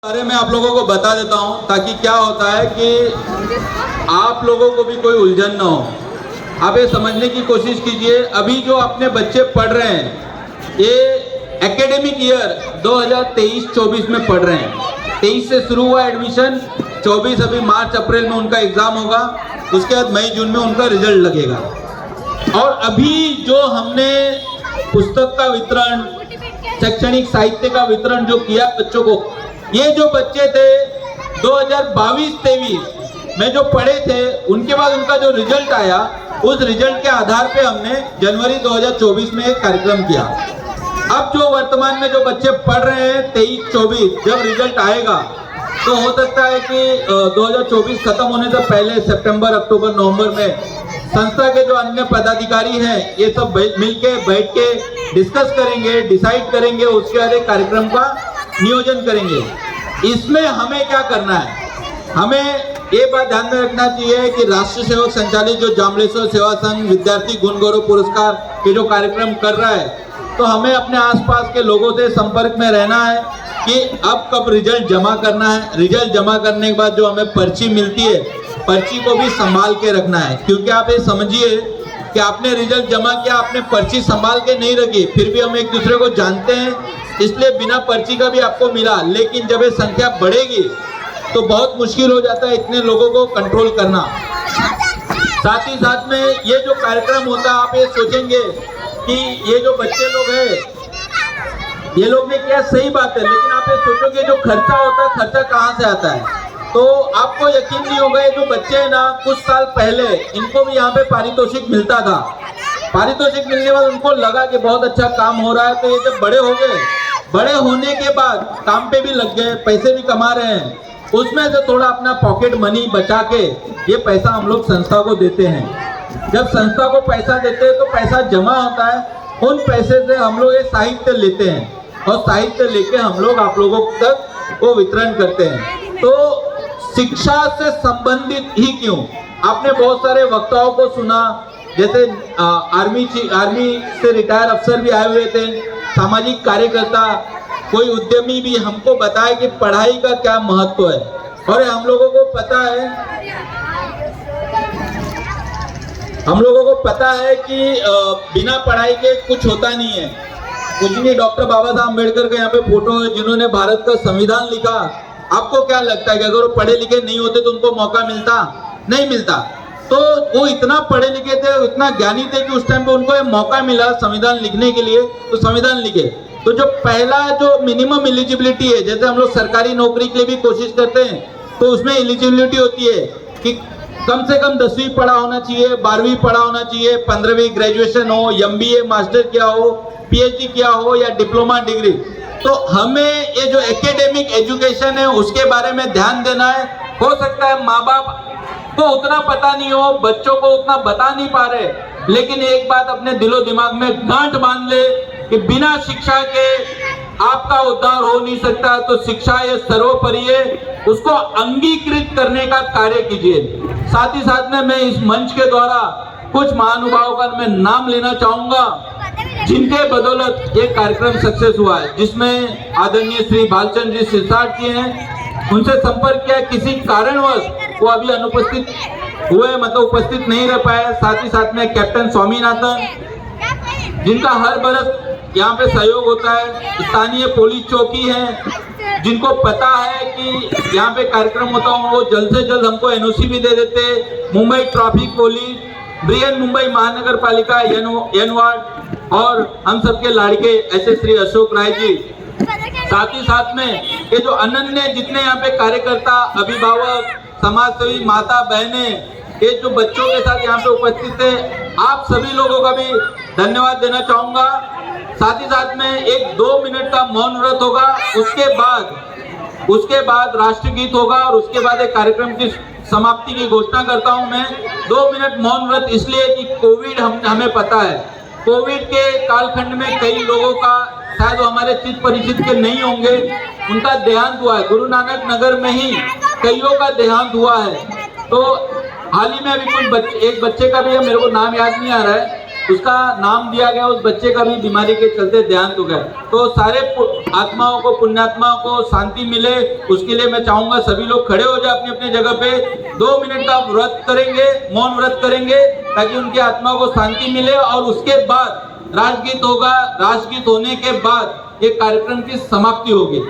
बारे में आप लोगों को बता देता हूं ताकि क्या होता है कि आप लोगों को भी कोई उलझन ना हो। आप ये समझने की कोशिश कीजिए, अभी जो अपने बच्चे पढ़ रहे हैं ये एकेडमिक ईयर 2023-24 में पढ़ रहे हैं। 23 से शुरू हुआ एडमिशन, 24 अभी मार्च अप्रैल में उनका एग्जाम होगा, उसके बाद मई जून में उनका रिजल्ट लगेगा। और अभी जो हमने पुस्तक का वितरण, शैक्षणिक साहित्य का वितरण जो किया बच्चों को, ये जो बच्चे थे 2022-23 में जो पढ़े थे, उनके बाद उनका जो रिजल्ट आया, उस रिजल्ट के आधार पे हमने जनवरी 2024 में एक कार्यक्रम किया। अब जो वर्तमान में जो बच्चे पढ़ रहे हैं 23-24, जब रिजल्ट आएगा तो हो सकता है कि 2024 खत्म होने से पहले सितंबर, अक्टूबर, नवंबर में संस्था के जो अन्य पदाधिकारी हैं ये सब मिलके बैठ के डिस्कस करेंगे, डिसाइड करेंगे, उसके बाद एक कार्यक्रम का नियोजन करेंगे। इसमें हमें क्या करना है, हमें ये बात ध्यान में रखना चाहिए कि राष्ट्र सेवक संचालित जो जामलेश्वर सेवा संघ विद्यार्थी गुण गौरव पुरस्कार ये जो कार्यक्रम कर रहा है, तो हमें अपने आसपास के लोगों से संपर्क में रहना है कि अब कब रिजल्ट जमा करना है। रिजल्ट जमा करने के बाद जो हमें पर्ची मिलती है, पर्ची को भी संभाल के रखना है, क्योंकि आप ये समझिए कि आपने रिजल्ट जमा किया, आपने पर्ची संभाल के नहीं रखी, फिर भी हम एक दूसरे को जानते हैं, इसलिए बिना पर्ची का भी आपको मिला, लेकिन जब ये संख्या बढ़ेगी तो बहुत मुश्किल हो जाता है इतने लोगों को कंट्रोल करना। साथ ही साथ में ये जो कार्यक्रम होता है, आप ये सोचेंगे कि ये जो बच्चे लोग हैं ये लोग ने किया, सही बात है, लेकिन आप ये सोचोगे जो खर्चा होता है, खर्चा कहाँ से आता है, तो आपको यकीन नहीं होगा। ये जो बच्चे हैं ना, कुछ साल पहले इनको भी यहाँ पे पारितोषिक मिलता था। पारितोषिक मिलने के बाद उनको लगा कि बहुत अच्छा काम हो रहा है, तो ये जब बड़े हो गए, बड़े होने के बाद काम पे भी लग गए, पैसे भी कमा रहे हैं, उसमें से थोड़ा अपना पॉकेट मनी बचा के ये पैसा हम लोग संस्था को देते हैं। जब संस्था को पैसा देते हैं तो पैसा जमा होता है, उन पैसे से हम लोग ये साहित्य लेते हैं और साहित्य लेके हम लोग आप लोगों तक वो वितरण करते हैं। तो शिक्षा से संबंधित ही क्यों, आपने बहुत सारे वक्ताओं को सुना, जैसे आर्मी से रिटायर अफसर भी आए हुए थे, सामाजिक कार्यकर्ता, कोई उद्यमी भी हमको बताए कि पढ़ाई का क्या महत्व है। और हम लोगों को पता है कि बिना पढ़ाई के कुछ होता नहीं है। कुछ नहीं, डॉक्टर बाबा साहब अम्बेडकर का यहाँ पे फोटो है, जिन्होंने भारत का संविधान लिखा। आपको क्या लगता है कि अगर वो पढ़े लिखे नहीं होते तो उनको मौका मिलता? नहीं मिलता। तो वो इतना पढ़े लिखे थे, इतना ज्ञानी थे कि उस टाइम पे उनको ये मौका मिला संविधान लिखने के लिए, तो संविधान लिखे। तो जो पहला जो मिनिमम एलिजिबिलिटी है, जैसे हम लोग सरकारी नौकरी के लिए भी कोशिश करते हैं, तो उसमें एलिजिबिलिटी होती है कि कम से कम 10वीं पढ़ा होना चाहिए, 12वीं पढ़ा होना चाहिए, 15वीं ग्रेजुएशन हो, MBA मास्टर किया हो, PhD किया हो या डिप्लोमा डिग्री। तो हमें ये जो एकेडमिक एजुकेशन है उसके बारे में ध्यान देना है। हो सकता है माँ बाप को उतना पता नहीं हो, बच्चों को उतना बता नहीं पा रहे, लेकिन एक बात अपने दिलो दिमाग में गांठ बांध ले कि बिना शिक्षा के आपका उद्धार हो नहीं सकता। तो शिक्षा ये सर्वोपरि है, उसको अंगीकृत करने का कार्य कीजिए। साथ ही साथ में मैं इस मंच के द्वारा कुछ महानुभावों का मैं नाम लेना चाहूंगा, जिनके बदौलत ये कार्यक्रम सक्सेस हुआ है, जिसमें आदरणीय श्री भालचंद्र जी सिरसाट जी हैं। उनसे संपर्क किया, किसी कारणवश वो अभी अनुपस्थित हुए, मतलब उपस्थित नहीं रह पाए। साथ ही साथ में कैप्टन स्वामीनाथन, जिनका हर बरस यहाँ पे सहयोग होता है। स्थानीय पुलिस चौकी है, जिनको पता है कि यहाँ पे कार्यक्रम होता है, वो जल्द से जल्द हमको NOC भी दे देते। मुंबई ट्रैफिक पुलिस, बृहन मुंबई महानगर पालिका एन वार्ड, और हम सबके लाड़के ऐसे श्री अशोक राय जी। साथ ही साथ में ये जो अनन्य जितने यहाँ पे कार्यकर्ता, अभिभावक, समाजसेवी, माता बहने, ये जो बच्चों के साथ यहाँ पे उपस्थित है, आप सभी लोगों का भी धन्यवाद देना चाहूंगा। साथ ही साथ में 1-2 मिनट का मौन व्रत होगा, उसके बाद राष्ट्रगीत होगा, और उसके बाद एक कार्यक्रम की समाप्ति की घोषणा करता हूं मैं। 2 मिनट मौन व्रत इसलिए कि कोविड हमें पता है, कोविड के कालखंड में कई लोगों का, शायद वो हमारे चित परिचित के नहीं होंगे, उनका देहांत हुआ है। गुरु नानक नगर में ही कईयों का देहांत हुआ है। तो हाल ही में अभी एक बच्चे का भी है, मेरे को नाम याद नहीं आ रहा है, उसका नाम दिया गया, उस बच्चे का भी बीमारी के चलते देहांत हो गया। तो सारे आत्माओं को, पुण्यात्माओं को शांति मिले, उसके लिए मैं चाहूंगा सभी लोग खड़े हो जाए अपनी अपनी जगह पे। 2 मिनट का व्रत करेंगे, मौन व्रत करेंगे, ताकि उनकी आत्मा को शांति मिले। और उसके बाद राजगीत होगा। राजगीत होने के बाद ये कार्यक्रम की समाप्ति होगी।